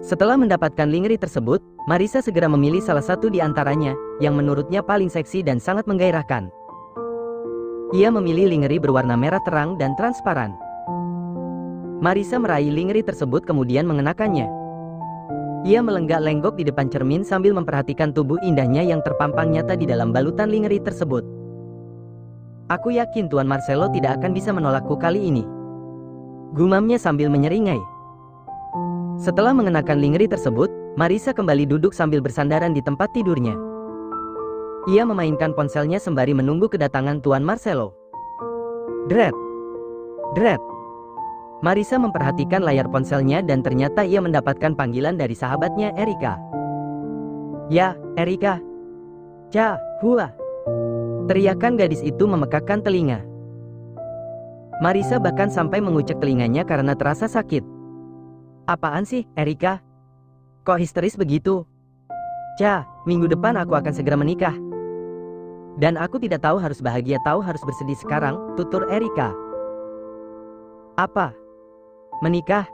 Setelah mendapatkan lingerie tersebut, Marissa segera memilih salah satu di antaranya, yang menurutnya paling seksi dan sangat menggairahkan. Ia memilih lingerie berwarna merah terang dan transparan. Marissa meraih lingerie tersebut kemudian mengenakannya. Ia melenggak-lenggok di depan cermin sambil memperhatikan tubuh indahnya yang terpampang nyata di dalam balutan lingerie tersebut. Aku yakin Tuan Marcelo tidak akan bisa menolakku kali ini, gumamnya sambil menyeringai. Setelah mengenakan lingerie tersebut, Marissa kembali duduk sambil bersandaran di tempat tidurnya. Ia memainkan ponselnya sembari menunggu kedatangan Tuan Marcelo. Dret! Dret! Marissa memperhatikan layar ponselnya dan ternyata ia mendapatkan panggilan dari sahabatnya Erika. Ya, Erika. Ca, hua. Teriakan gadis itu memekakkan telinga. Marissa bahkan sampai mengucek telinganya karena terasa sakit. Apaan sih, Erika? Kok histeris begitu? Ca, minggu depan aku akan segera menikah. Dan aku tidak tahu harus bahagia atau harus bersedih sekarang, tutur Erika. Apa? Menikah?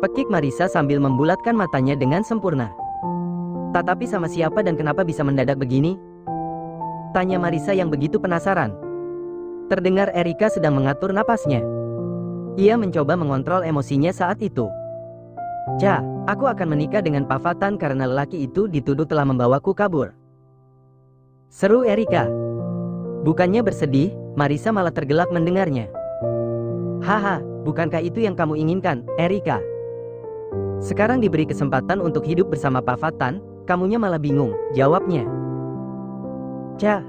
Pekik Marissa sambil membulatkan matanya dengan sempurna. Tetapi sama siapa dan kenapa bisa mendadak begini? Tanya Marissa yang begitu penasaran. Terdengar Erika sedang mengatur napasnya. Ia mencoba mengontrol emosinya saat itu. Ca, aku akan menikah dengan Pak Fatan karena lelaki itu dituduh telah membawaku kabur. Seru Erika. Bukannya bersedih, Marissa malah tergelak mendengarnya. Haha, bukankah itu yang kamu inginkan, Erika? Sekarang diberi kesempatan untuk hidup bersama Pak Fatan, kamunya malah bingung, jawabnya. Ca,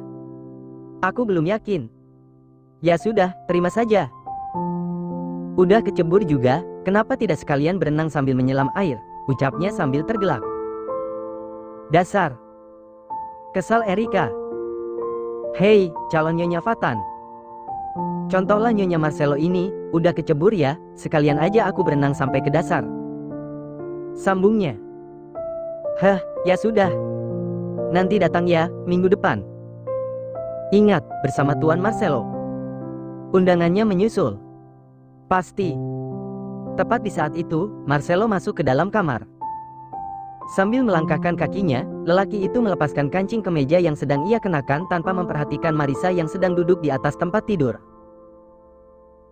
aku belum yakin. Ya sudah, terima saja. Udah kecebur juga, kenapa tidak sekalian berenang sambil menyelam air, ucapnya sambil tergelak. Dasar. Kesal Erika. Hei, calon Nyonya Fatan. Contohlah Nyonya Marcelo ini, udah kecebur ya, sekalian aja aku berenang sampai ke dasar. Sambungnya. Heh, ya sudah. Nanti datang ya, minggu depan. Ingat, bersama Tuan Marcelo. Undangannya menyusul. Pasti. Tepat di saat itu, Marcelo masuk ke dalam kamar. Sambil melangkahkan kakinya, lelaki itu melepaskan kancing kemeja yang sedang ia kenakan tanpa memperhatikan Marissa yang sedang duduk di atas tempat tidur.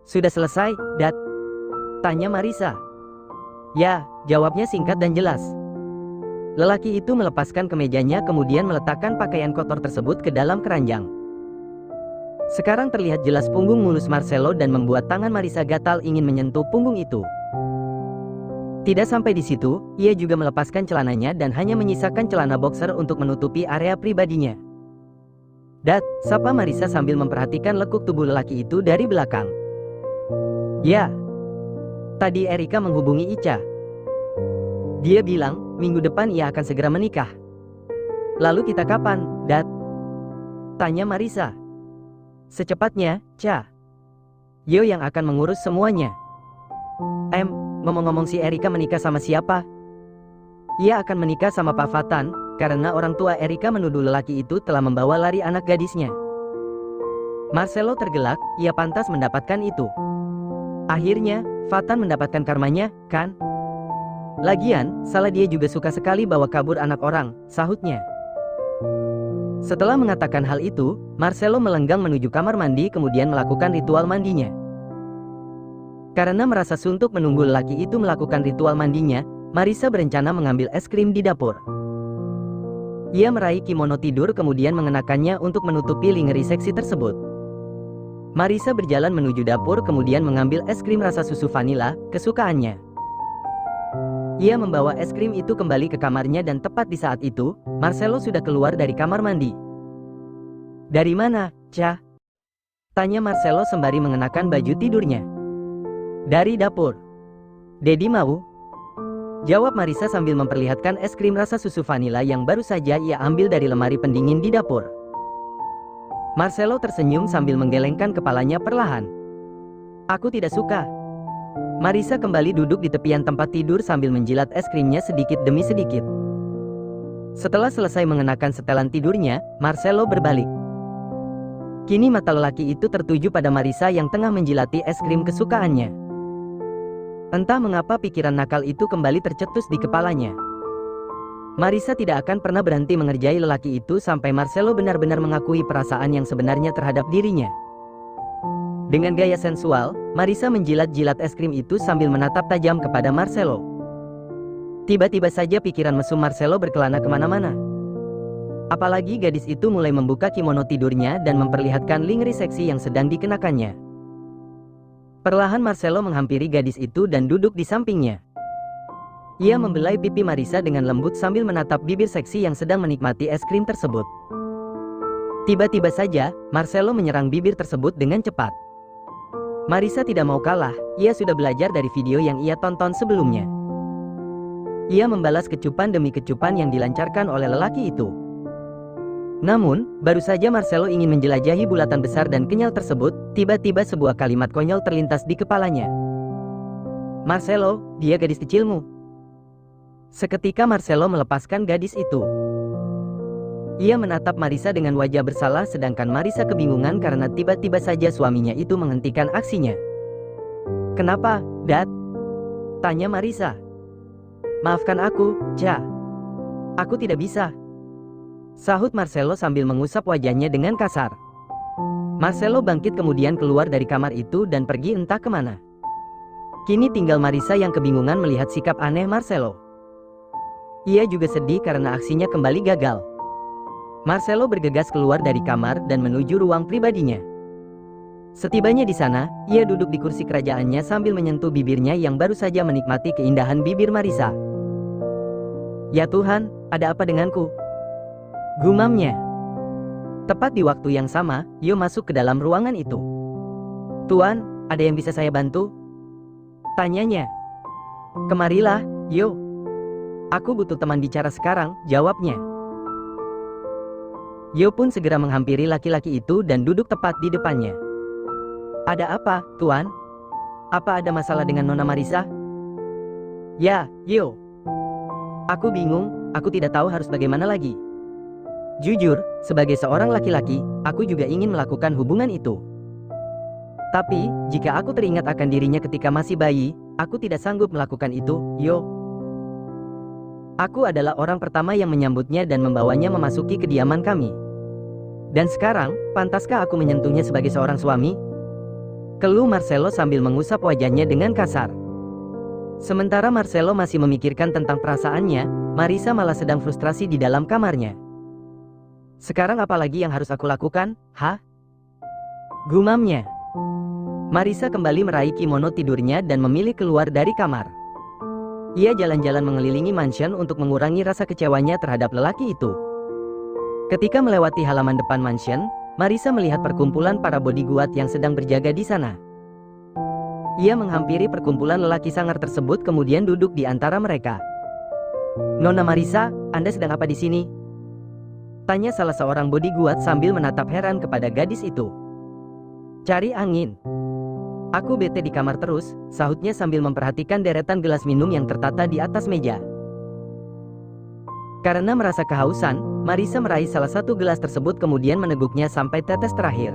Sudah selesai, Dat? Tanya Marissa. Ya, jawabnya singkat dan jelas. Lelaki itu melepaskan kemejanya kemudian meletakkan pakaian kotor tersebut ke dalam keranjang. Sekarang terlihat jelas punggung mulus Marcelo dan membuat tangan Marissa gatal ingin menyentuh punggung itu. Tidak sampai di situ, ia juga melepaskan celananya dan hanya menyisakan celana boxer untuk menutupi area pribadinya. Dat, sapa Marissa sambil memperhatikan lekuk tubuh lelaki itu dari belakang. Ya. Tadi Erika menghubungi Ica. Dia bilang, minggu depan ia akan segera menikah. Lalu kita kapan, Dat? Tanya Marissa. Secepatnya, Ca. Yo yang akan mengurus semuanya. Ngomong-ngomong si Erika menikah sama siapa? Ia akan menikah sama Pak Fatan, karena orang tua Erika menuduh lelaki itu telah membawa lari anak gadisnya. Marcelo tergelak, ia pantas mendapatkan itu. Akhirnya, Fatan mendapatkan karmanya, kan? Lagian, salah dia juga suka sekali bawa kabur anak orang, sahutnya. Setelah mengatakan hal itu, Marcelo melenggang menuju kamar mandi kemudian melakukan ritual mandinya. Karena merasa suntuk menunggu lelaki itu melakukan ritual mandinya, Marissa berencana mengambil es krim di dapur. Ia meraih kimono tidur kemudian mengenakannya untuk menutupi lingerie seksi tersebut. Marissa berjalan menuju dapur kemudian mengambil es krim rasa susu vanila, kesukaannya. Ia membawa es krim itu kembali ke kamarnya dan tepat di saat itu, Marcelo sudah keluar dari kamar mandi. Dari mana, Ca? Tanya Marcelo sembari mengenakan baju tidurnya. Dari dapur. Dedi mau? Jawab Marissa sambil memperlihatkan es krim rasa susu vanila yang baru saja ia ambil dari lemari pendingin di dapur. Marcelo tersenyum sambil menggelengkan kepalanya perlahan. Aku tidak suka. Marissa kembali duduk di tepian tempat tidur sambil menjilat es krimnya sedikit demi sedikit. Setelah selesai mengenakan setelan tidurnya, Marcelo berbalik. Kini mata lelaki itu tertuju pada Marissa yang tengah menjilati es krim kesukaannya. Entah mengapa pikiran nakal itu kembali tercetus di kepalanya. Marissa tidak akan pernah berhenti mengerjai lelaki itu sampai Marcelo benar-benar mengakui perasaan yang sebenarnya terhadap dirinya. Dengan gaya sensual, Marissa menjilat-jilat es krim itu sambil menatap tajam kepada Marcelo. Tiba-tiba saja pikiran mesum Marcelo berkelana kemana-mana. Apalagi gadis itu mulai membuka kimono tidurnya dan memperlihatkan lingerie seksi yang sedang dikenakannya. Perlahan Marcelo menghampiri gadis itu dan duduk di sampingnya. Ia membelai pipi Marissa dengan lembut sambil menatap bibir seksi yang sedang menikmati es krim tersebut. Tiba-tiba saja, Marcelo menyerang bibir tersebut dengan cepat. Marissa tidak mau kalah, ia sudah belajar dari video yang ia tonton sebelumnya. Ia membalas kecupan demi kecupan yang dilancarkan oleh lelaki itu. Namun, baru saja Marcelo ingin menjelajahi bulatan besar dan kenyal tersebut, tiba-tiba sebuah kalimat konyol terlintas di kepalanya. "Marcelo, dia gadis kecilmu." Seketika Marcelo melepaskan gadis itu. Ia menatap Marissa dengan wajah bersalah sedangkan Marissa kebingungan karena tiba-tiba saja suaminya itu menghentikan aksinya. "Kenapa, Dad?" tanya Marissa. "Maafkan aku, Cha. Aku tidak bisa," sahut Marcelo sambil mengusap wajahnya dengan kasar. Marcelo bangkit kemudian keluar dari kamar itu dan pergi entah kemana. Kini tinggal Marissa yang kebingungan melihat sikap aneh Marcelo. Ia juga sedih karena aksinya kembali gagal. Marcelo bergegas keluar dari kamar dan menuju ruang pribadinya. Setibanya di sana, ia duduk di kursi kerajaannya sambil menyentuh bibirnya yang baru saja menikmati keindahan bibir Marissa. "Ya Tuhan, ada apa denganku?" gumamnya. Tepat di waktu yang sama, Yo masuk ke dalam ruangan itu. "Tuan, ada yang bisa saya bantu?" tanyanya. "Kemarilah, Yo. Aku butuh teman bicara sekarang," jawabnya. Yo pun segera menghampiri laki-laki itu dan duduk tepat di depannya. "Ada apa, Tuan? Apa ada masalah dengan Nona Marissa?" "Ya, Yo. Aku bingung, aku tidak tahu harus bagaimana lagi. Jujur, sebagai seorang laki-laki, aku juga ingin melakukan hubungan itu. Tapi, jika aku teringat akan dirinya ketika masih bayi, aku tidak sanggup melakukan itu, Yo. Aku adalah orang pertama yang menyambutnya dan membawanya memasuki kediaman kami. Dan sekarang, pantaskah aku menyentuhnya sebagai seorang suami?" keluh Marcelo sambil mengusap wajahnya dengan kasar. Sementara Marcelo masih memikirkan tentang perasaannya, Marissa malah sedang frustrasi di dalam kamarnya. "Sekarang apa lagi yang harus aku lakukan, ha?" gumamnya. Marissa kembali meraih kimono tidurnya dan memilih keluar dari kamar. Ia jalan-jalan mengelilingi mansion untuk mengurangi rasa kecewanya terhadap lelaki itu. Ketika melewati halaman depan mansion, Marissa melihat perkumpulan para bodyguard yang sedang berjaga di sana. Ia menghampiri perkumpulan lelaki sangar tersebut kemudian duduk di antara mereka. "Nona Marissa, Anda sedang apa di sini?" tanya salah seorang bodyguard sambil menatap heran kepada gadis itu. "Cari angin. Aku bete di kamar terus," sahutnya sambil memperhatikan deretan gelas minum yang tertata di atas meja. Karena merasa kehausan, Marissa meraih salah satu gelas tersebut kemudian meneguknya sampai tetes terakhir.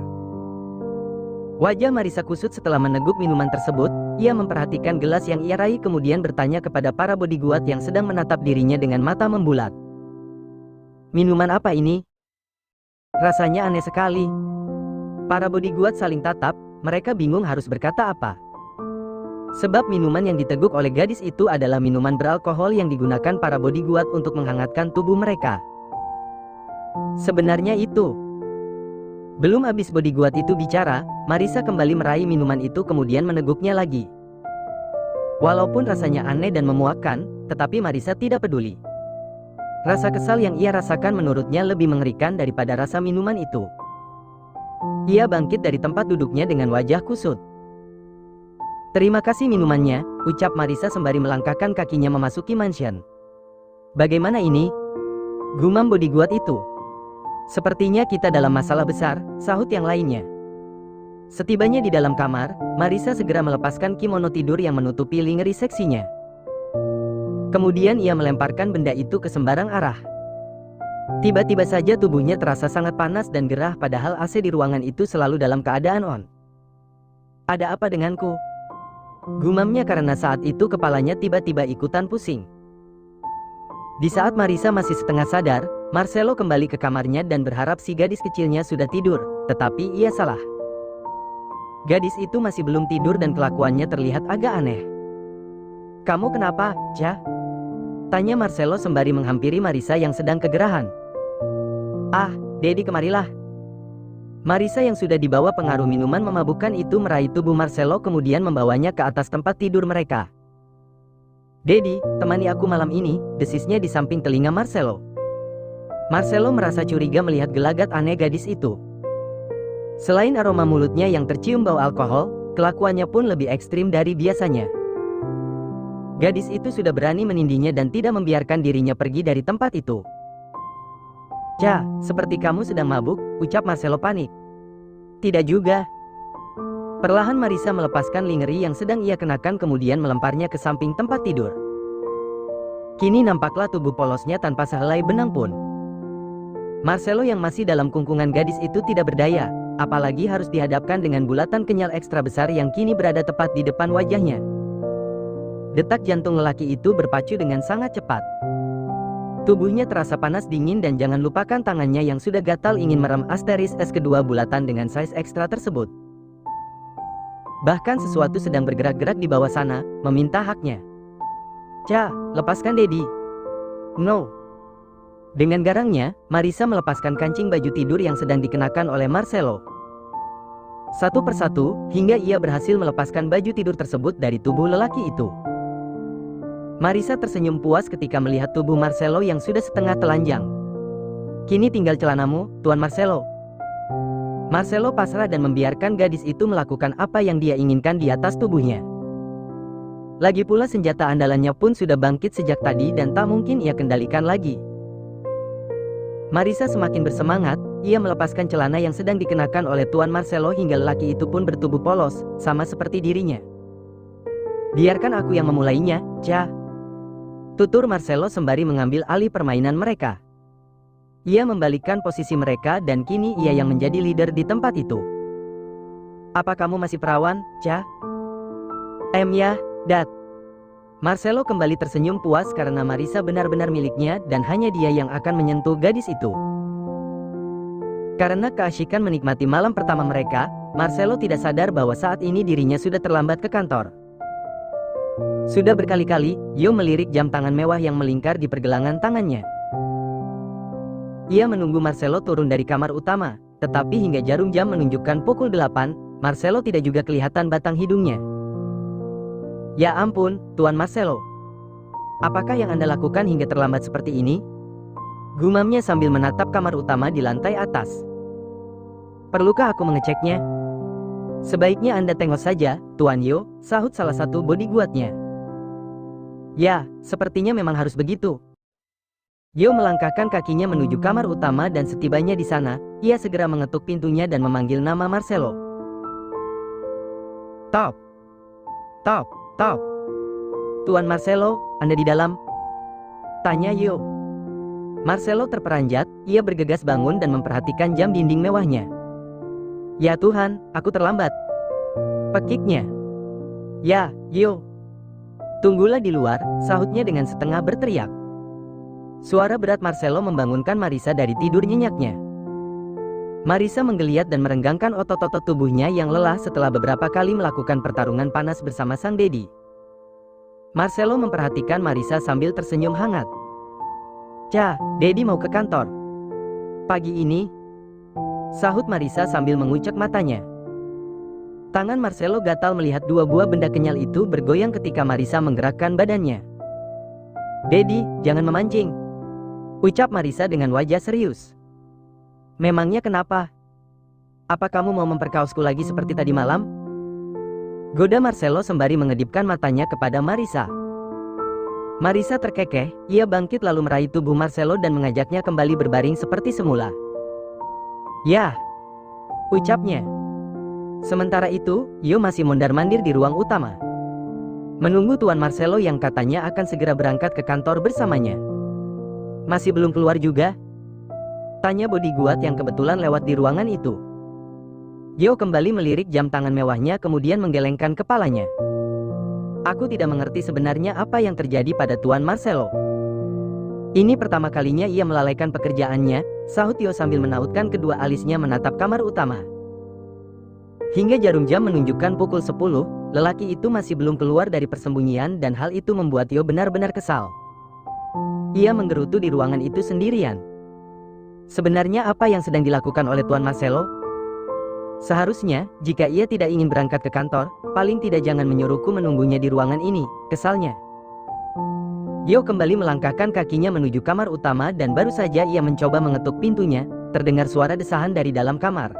Wajah Marissa kusut setelah meneguk minuman tersebut. Ia memperhatikan gelas yang ia raih kemudian bertanya kepada para bodyguard yang sedang menatap dirinya dengan mata membulat. "Minuman apa ini? Rasanya aneh sekali." Para bodyguard saling tatap, mereka bingung harus berkata apa. Sebab minuman yang diteguk oleh gadis itu adalah minuman beralkohol yang digunakan para bodyguard untuk menghangatkan tubuh mereka. Sebenarnya itu. Belum habis bodyguard itu bicara, Marissa kembali meraih minuman itu kemudian meneguknya lagi. Walaupun rasanya aneh dan memuakkan, tetapi Marissa tidak peduli. Rasa kesal yang ia rasakan menurutnya lebih mengerikan daripada rasa minuman itu. Ia bangkit dari tempat duduknya dengan wajah kusut. "Terima kasih minumannya," ucap Marissa sembari melangkahkan kakinya memasuki mansion. "Bagaimana ini?" gumam bodyguard itu. "Sepertinya kita dalam masalah besar," sahut yang lainnya. Setibanya di dalam kamar, Marissa segera melepaskan kimono tidur yang menutupi lingerie seksinya. Kemudian ia melemparkan benda itu ke sembarang arah. Tiba-tiba saja tubuhnya terasa sangat panas dan gerah padahal AC di ruangan itu selalu dalam keadaan on. "Ada apa denganku?" Gumamnya karena saat itu kepalanya tiba-tiba ikutan pusing. Di saat Marissa masih setengah sadar, Marcelo kembali ke kamarnya dan berharap si gadis kecilnya sudah tidur, tetapi ia salah. Gadis itu masih belum tidur dan kelakuannya terlihat agak aneh. "Kamu kenapa, Cha?" tanya Marcelo sembari menghampiri Marissa yang sedang kegerahan. "Ah, Dedi kemarilah." Marissa yang sudah dibawa pengaruh minuman memabukkan itu meraih tubuh Marcelo kemudian membawanya ke atas tempat tidur mereka. "Dedi, temani aku malam ini," desisnya di samping telinga Marcelo. Marcelo merasa curiga melihat gelagat aneh gadis itu. Selain aroma mulutnya yang tercium bau alkohol, kelakuannya pun lebih ekstrim dari biasanya. Gadis itu sudah berani menindihnya dan tidak membiarkan dirinya pergi dari tempat itu. "Cha, seperti kamu sedang mabuk," ucap Marcelo panik. "Tidak juga." Perlahan Marissa melepaskan lingerie yang sedang ia kenakan kemudian melemparnya ke samping tempat tidur. Kini nampaklah tubuh polosnya tanpa sehelai benang pun. Marcelo yang masih dalam kungkungan gadis itu tidak berdaya, apalagi harus dihadapkan dengan bulatan kenyal ekstra besar yang kini berada tepat di depan wajahnya. Detak jantung lelaki itu berpacu dengan sangat cepat. Tubuhnya terasa panas dingin dan jangan lupakan tangannya yang sudah gatal ingin merem asteris es kedua bulatan dengan size ekstra tersebut. Bahkan sesuatu sedang bergerak-gerak di bawah sana, meminta haknya. "Cha, lepaskan Dedi." "No." Dengan garangnya, Marissa melepaskan kancing baju tidur yang sedang dikenakan oleh Marcelo. Satu persatu, hingga ia berhasil melepaskan baju tidur tersebut dari tubuh lelaki itu. Marissa tersenyum puas ketika melihat tubuh Marcelo yang sudah setengah telanjang. "Kini tinggal celanamu, Tuan Marcelo." Marcelo pasrah dan membiarkan gadis itu melakukan apa yang dia inginkan di atas tubuhnya. Lagi pula senjata andalannya pun sudah bangkit sejak tadi dan tak mungkin ia kendalikan lagi. Marissa semakin bersemangat, ia melepaskan celana yang sedang dikenakan oleh Tuan Marcelo hingga lelaki itu pun bertubuh polos, sama seperti dirinya. "Biarkan aku yang memulainya, Cha," tutur Marcelo sembari mengambil alih permainan mereka. Ia membalikkan posisi mereka dan kini ia yang menjadi leader di tempat itu. "Apa kamu masih perawan, Cha?" Ya, Dad." Marcelo kembali tersenyum puas karena Marissa benar-benar miliknya dan hanya dia yang akan menyentuh gadis itu. Karena keasyikan menikmati malam pertama mereka, Marcelo tidak sadar bahwa saat ini dirinya sudah terlambat ke kantor. Sudah berkali-kali, Yo melirik jam tangan mewah yang melingkar di pergelangan tangannya. Ia menunggu Marcelo turun dari kamar utama, tetapi hingga jarum jam menunjukkan pukul 8, Marcelo tidak juga kelihatan batang hidungnya. "Ya ampun, Tuan Marcelo. Apakah yang Anda lakukan hingga terlambat seperti ini?" gumamnya sambil menatap kamar utama di lantai atas. "Perlukah aku mengeceknya?" "Sebaiknya Anda tengok saja, Tuan Yo," sahut salah satu bodyguardnya. "Ya, sepertinya memang harus begitu." Yo melangkahkan kakinya menuju kamar utama dan setibanya di sana, ia segera mengetuk pintunya dan memanggil nama Marcelo. "Top! Top! Top! Tuan Marcelo, Anda di dalam?" tanya Yo. Marcelo terperanjat, ia bergegas bangun dan memperhatikan jam dinding mewahnya. "Ya Tuhan, aku terlambat," pekiknya. "Ya, Yo. Tunggulah di luar," sahutnya dengan setengah berteriak. Suara berat Marcelo membangunkan Marissa dari tidur nyenyaknya. Marissa menggeliat dan merenggangkan otot-otot tubuhnya yang lelah setelah beberapa kali melakukan pertarungan panas bersama sang Dedi. Marcelo memperhatikan Marissa sambil tersenyum hangat. "Cha, Dedi mau ke kantor pagi ini," sahut Marissa sambil mengucek matanya. Tangan Marcelo gatal melihat dua buah benda kenyal itu bergoyang ketika Marissa menggerakkan badannya. "Dedi, jangan memancing," ucap Marissa dengan wajah serius. "Memangnya kenapa? Apa kamu mau memperkaosku lagi seperti tadi malam?" goda Marcelo sembari mengedipkan matanya kepada Marissa. Marissa terkekeh, ia bangkit lalu meraih tubuh Marcelo dan mengajaknya kembali berbaring seperti semula. "Yah," ucapnya. Sementara itu, Yo masih mondar-mandir di ruang utama, menunggu Tuan Marcelo yang katanya akan segera berangkat ke kantor bersamanya. "Masih belum keluar juga?" tanya bodyguard yang kebetulan lewat di ruangan itu. Yo kembali melirik jam tangan mewahnya kemudian menggelengkan kepalanya. Aku tidak mengerti sebenarnya apa yang terjadi pada Tuan Marcelo. Ini pertama kalinya ia melalaikan pekerjaannya, sahut Yo sambil menautkan kedua alisnya menatap kamar utama. Hingga jarum jam menunjukkan pukul 10, lelaki itu masih belum keluar dari persembunyian dan hal itu membuat Yo benar-benar kesal. Ia menggerutu di ruangan itu sendirian. Sebenarnya apa yang sedang dilakukan oleh Tuan Marcelo? Seharusnya, jika ia tidak ingin berangkat ke kantor, paling tidak jangan menyuruhku menunggunya di ruangan ini, kesalnya. Yo kembali melangkahkan kakinya menuju kamar utama dan baru saja ia mencoba mengetuk pintunya, terdengar suara desahan dari dalam kamar.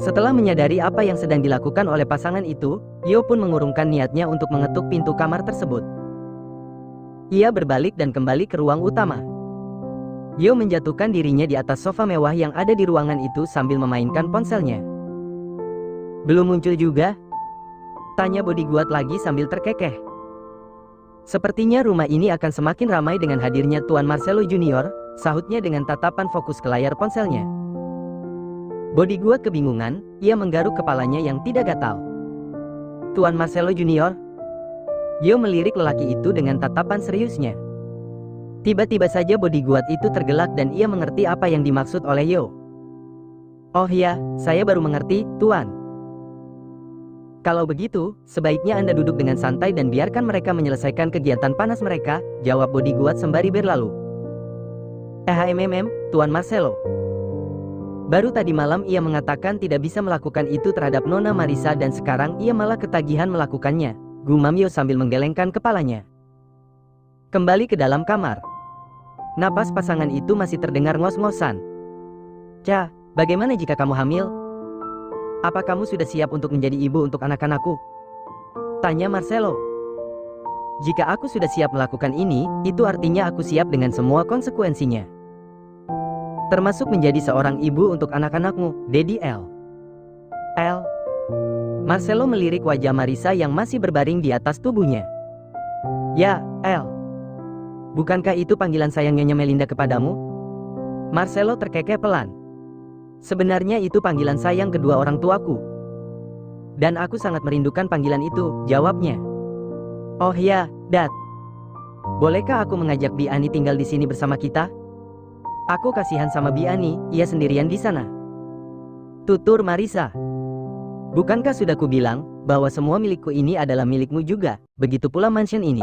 Setelah menyadari apa yang sedang dilakukan oleh pasangan itu, Yo pun mengurungkan niatnya untuk mengetuk pintu kamar tersebut. Ia berbalik dan kembali ke ruang utama. Yo menjatuhkan dirinya di atas sofa mewah yang ada di ruangan itu sambil memainkan ponselnya. Belum muncul juga? Tanya bodyguard lagi sambil terkekeh. Sepertinya rumah ini akan semakin ramai dengan hadirnya Tuan Marcelo Junior, sahutnya dengan tatapan fokus ke layar ponselnya. Bodyguard kebingungan, ia menggaruk kepalanya yang tidak gatal. Tuan Marcelo Junior? Yo melirik lelaki itu dengan tatapan seriusnya. Tiba-tiba saja bodyguard itu tergelak dan ia mengerti apa yang dimaksud oleh Yo. Oh ya, saya baru mengerti, Tuan. Kalau begitu, sebaiknya Anda duduk dengan santai dan biarkan mereka menyelesaikan kegiatan panas mereka, jawab bodyguard sembari berlalu. Tuan Marcelo. Baru tadi malam ia mengatakan tidak bisa melakukan itu terhadap Nona Marisa dan sekarang ia malah ketagihan melakukannya, gumam Yo sambil menggelengkan kepalanya. Kembali ke dalam kamar. Napas pasangan itu masih terdengar ngos-ngosan. Ca, bagaimana jika kamu hamil? Apa kamu sudah siap untuk menjadi ibu untuk anak-anakku? Tanya Marcelo. Jika aku sudah siap melakukan ini, itu artinya aku siap dengan semua konsekuensinya. Termasuk menjadi seorang ibu untuk anak-anakmu, Daddy L. L. Marcelo melirik wajah Marisa yang masih berbaring di atas tubuhnya. Ya, L. Bukankah itu panggilan sayang Nyonya Melinda kepadamu? Marcelo terkekeh pelan. Sebenarnya itu panggilan sayang kedua orang tuaku. Dan aku sangat merindukan panggilan itu, jawabnya. Oh ya, Dad. Bolehkah aku mengajak Bi Ani tinggal di sini bersama kita? Aku kasihan sama Bi Ani, ia sendirian di sana. Tutur Marisa. Bukankah sudah kubilang bahwa semua milikku ini adalah milikmu juga, begitu pula mansion ini.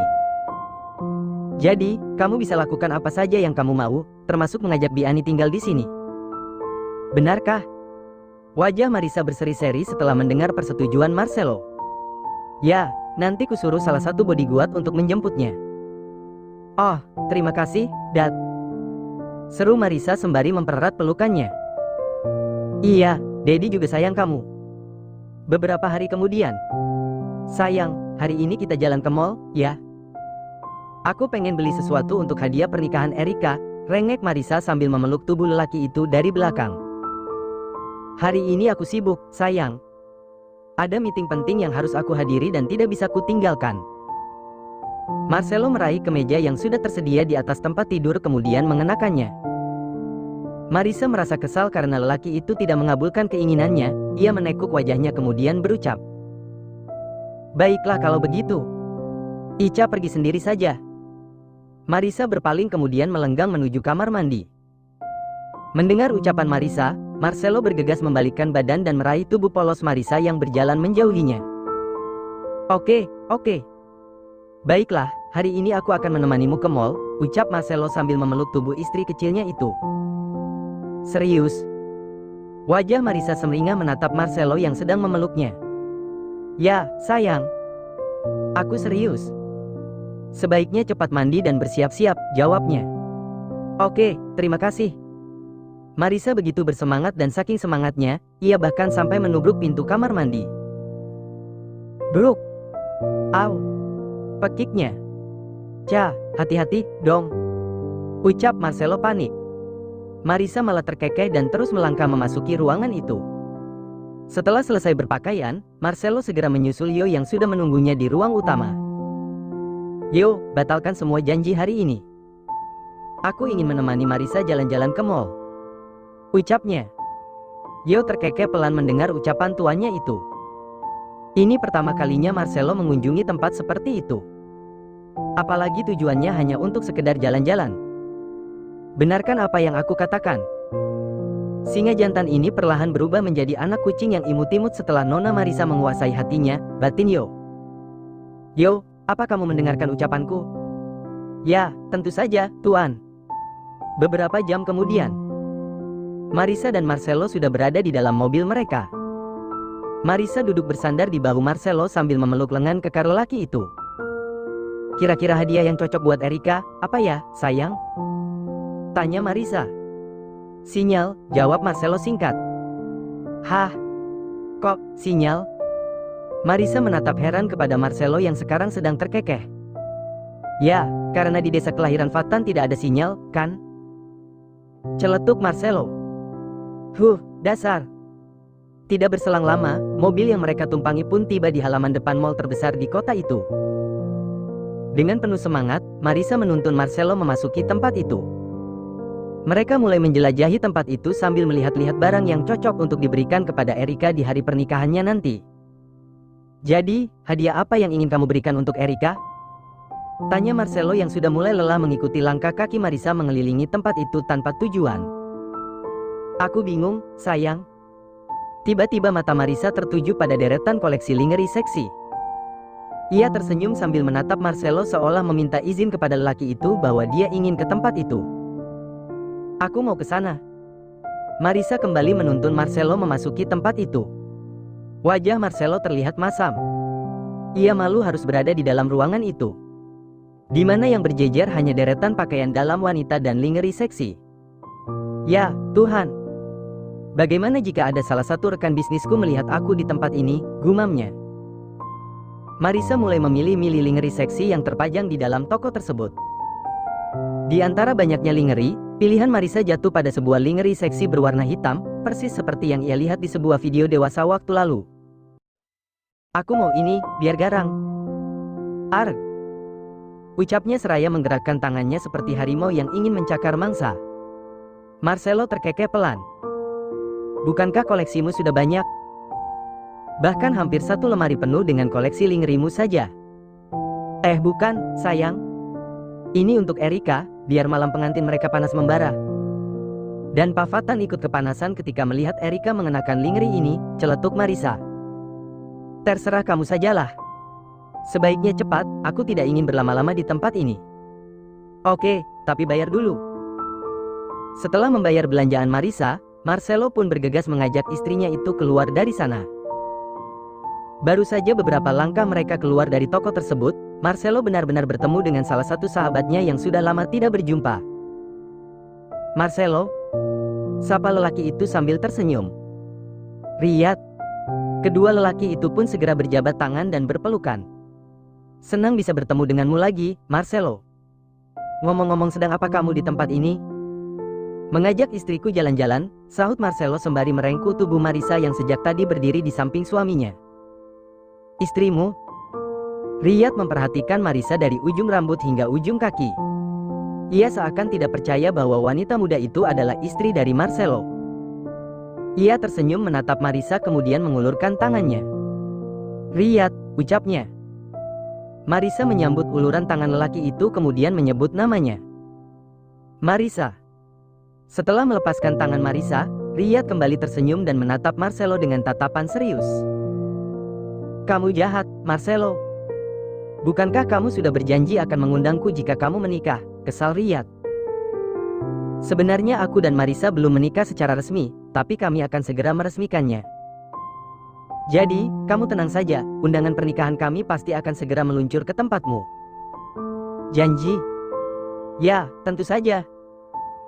Jadi, kamu bisa lakukan apa saja yang kamu mau, termasuk mengajak Bi Ani tinggal di sini. Benarkah? Wajah Marisa berseri-seri setelah mendengar persetujuan Marcelo. Ya, nanti kusuruh salah satu bodyguard untuk menjemputnya. Oh, terima kasih, Dad. Seru Marisa sembari mempererat pelukannya. Iya, Daddy juga sayang kamu. Beberapa hari kemudian. Sayang, hari ini kita jalan ke mall, ya? Aku pengen beli sesuatu untuk hadiah pernikahan Erika, rengek Marisa sambil memeluk tubuh lelaki itu dari belakang. Hari ini aku sibuk, sayang. Ada meeting penting yang harus aku hadiri dan tidak bisa kutinggalkan. Marcelo meraih kemeja yang sudah tersedia di atas tempat tidur kemudian mengenakannya. Marisa merasa kesal karena lelaki itu tidak mengabulkan keinginannya, ia menekuk wajahnya kemudian berucap. Baiklah kalau begitu. Ica pergi sendiri saja. Marisa berpaling kemudian melenggang menuju kamar mandi. Mendengar ucapan Marisa, Marcelo bergegas membalikkan badan dan meraih tubuh polos Marisa yang berjalan menjauhinya. Oke. Baiklah, hari ini aku akan menemanimu ke mall, ucap Marcelo sambil memeluk tubuh istri kecilnya itu. Serius? Wajah Marisa semeringah menatap Marcelo yang sedang memeluknya. Ya, sayang. Aku serius. Sebaiknya cepat mandi dan bersiap-siap, jawabnya. Oke, terima kasih. Marisa begitu bersemangat dan saking semangatnya, ia bahkan sampai menubruk pintu kamar mandi. Bruk. Au. Pekiknya. Ca, hati-hati, dong. Ucap Marcelo panik. Marisa malah terkekeh dan terus melangkah memasuki ruangan itu. Setelah selesai berpakaian, Marcelo segera menyusul Yo yang sudah menunggunya di ruang utama. Yo, batalkan semua janji hari ini. Aku ingin menemani Marisa jalan-jalan ke mall. Ucapnya. Yo terkekeh pelan mendengar ucapan tuannya itu. Ini pertama kalinya Marcelo mengunjungi tempat seperti itu. Apalagi tujuannya hanya untuk sekedar jalan-jalan. Benarkan apa yang aku katakan? Singa jantan ini perlahan berubah menjadi anak kucing yang imut-imut setelah Nona Marisa menguasai hatinya, batin Yo. Yo, apa kamu mendengarkan ucapanku? Ya, tentu saja, Tuan. Beberapa jam kemudian, Marisa dan Marcelo sudah berada di dalam mobil mereka. Marisa duduk bersandar di bahu Marcelo sambil memeluk lengan kekar lelaki itu. Kira-kira hadiah yang cocok buat Erika, apa ya, sayang? Tanya Marisa. Sinyal, jawab Marcelo singkat. Hah? Kok, sinyal? Marisa menatap heran kepada Marcelo yang sekarang sedang terkekeh. Ya, karena di desa kelahiran Fatan tidak ada sinyal, kan? Celetuk Marcelo. Dasar. Tidak berselang lama, mobil yang mereka tumpangi pun tiba di halaman depan mall terbesar di kota itu. Dengan penuh semangat, Marisa menuntun Marcelo memasuki tempat itu. Mereka mulai menjelajahi tempat itu sambil melihat-lihat barang yang cocok untuk diberikan kepada Erika di hari pernikahannya nanti. Jadi, hadiah apa yang ingin kamu berikan untuk Erika? Tanya Marcelo yang sudah mulai lelah mengikuti langkah kaki Marisa mengelilingi tempat itu tanpa tujuan. Aku bingung, sayang. Tiba-tiba mata Marisa tertuju pada deretan koleksi lingerie seksi. Ia tersenyum sambil menatap Marcelo seolah meminta izin kepada lelaki itu bahwa dia ingin ke tempat itu. Aku mau ke sana. Marisa kembali menuntun Marcelo memasuki tempat itu. Wajah Marcelo terlihat masam. Ia malu harus berada di dalam ruangan itu, di mana yang berjejer hanya deretan pakaian dalam wanita dan lingerie seksi. Ya, Tuhan. Bagaimana jika ada salah satu rekan bisnisku melihat aku di tempat ini, gumamnya. Marisa mulai memilih-milih lingerie seksi yang terpajang di dalam toko tersebut. Di antara banyaknya lingerie, pilihan Marisa jatuh pada sebuah lingerie seksi berwarna hitam, persis seperti yang ia lihat di sebuah video dewasa waktu lalu. Aku mau ini, biar garang. Arg. Ucapnya seraya menggerakkan tangannya seperti harimau yang ingin mencakar mangsa. Marcelo terkekeh pelan. Bukankah koleksimu sudah banyak? Bahkan hampir satu lemari penuh dengan koleksi lingerimu saja. Bukan, sayang. Ini untuk Erika, biar malam pengantin mereka panas membara. Dan Pak Fatan ikut kepanasan ketika melihat Erika mengenakan lingerie ini, celetuk Marisa. Terserah kamu sajalah. Sebaiknya cepat, aku tidak ingin berlama-lama di tempat ini. Oke, tapi bayar dulu. Setelah membayar belanjaan Marisa, Marcelo pun bergegas mengajak istrinya itu keluar dari sana. Baru saja beberapa langkah mereka keluar dari toko tersebut, Marcelo benar-benar bertemu dengan salah satu sahabatnya yang sudah lama tidak berjumpa. Marcelo? Sapa lelaki itu sambil tersenyum. Riyad. Kedua lelaki itu pun segera berjabat tangan dan berpelukan. Senang bisa bertemu denganmu lagi, Marcelo. Ngomong-ngomong, sedang apa kamu di tempat ini? Mengajak istriku jalan-jalan, sahut Marcelo sembari merengkuh tubuh Marisa yang sejak tadi berdiri di samping suaminya. Istrimu? Riyad memperhatikan Marisa dari ujung rambut hingga ujung kaki. Ia seakan tidak percaya bahwa wanita muda itu adalah istri dari Marcelo. Ia tersenyum menatap Marisa kemudian mengulurkan tangannya. Riyad, ucapnya. Marisa menyambut uluran tangan lelaki itu kemudian menyebut namanya. Marisa. Setelah melepaskan tangan Marisa, Riyad kembali tersenyum dan menatap Marcelo dengan tatapan serius. Kamu jahat, Marcelo. Bukankah kamu sudah berjanji akan mengundangku jika kamu menikah? Kesal Riyad. Sebenarnya aku dan Marisa belum menikah secara resmi, tapi kami akan segera meresmikannya. Jadi, kamu tenang saja, undangan pernikahan kami pasti akan segera meluncur ke tempatmu. Janji? Ya, tentu saja.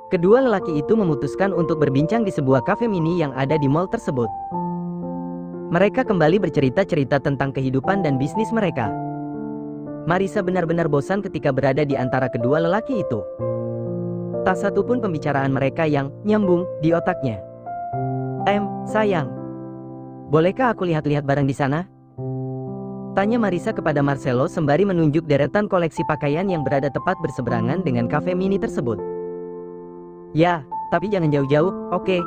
Kedua lelaki itu memutuskan untuk berbincang di sebuah kafe mini yang ada di mall tersebut. Mereka kembali bercerita-cerita tentang kehidupan dan bisnis mereka. Marisa benar-benar bosan ketika berada di antara kedua lelaki itu. Tak satu pun pembicaraan mereka yang nyambung di otaknya. Sayang. Bolehkah aku lihat-lihat barang di sana? Tanya Marisa kepada Marcelo sembari menunjuk deretan koleksi pakaian yang berada tepat berseberangan dengan kafe mini tersebut. Ya, tapi jangan jauh-jauh, oke?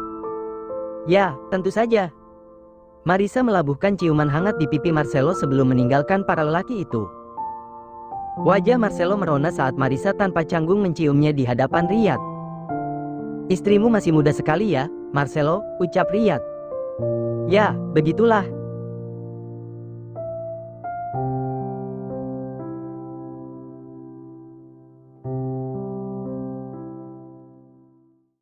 Ya, tentu saja. Marisa melabuhkan ciuman hangat di pipi Marcelo sebelum meninggalkan para lelaki itu. Wajah Marcelo merona saat Marisa tanpa canggung menciumnya di hadapan Riyad. "Istrimu masih muda sekali ya, Marcelo," ucap Riyad. "Ya, begitulah,"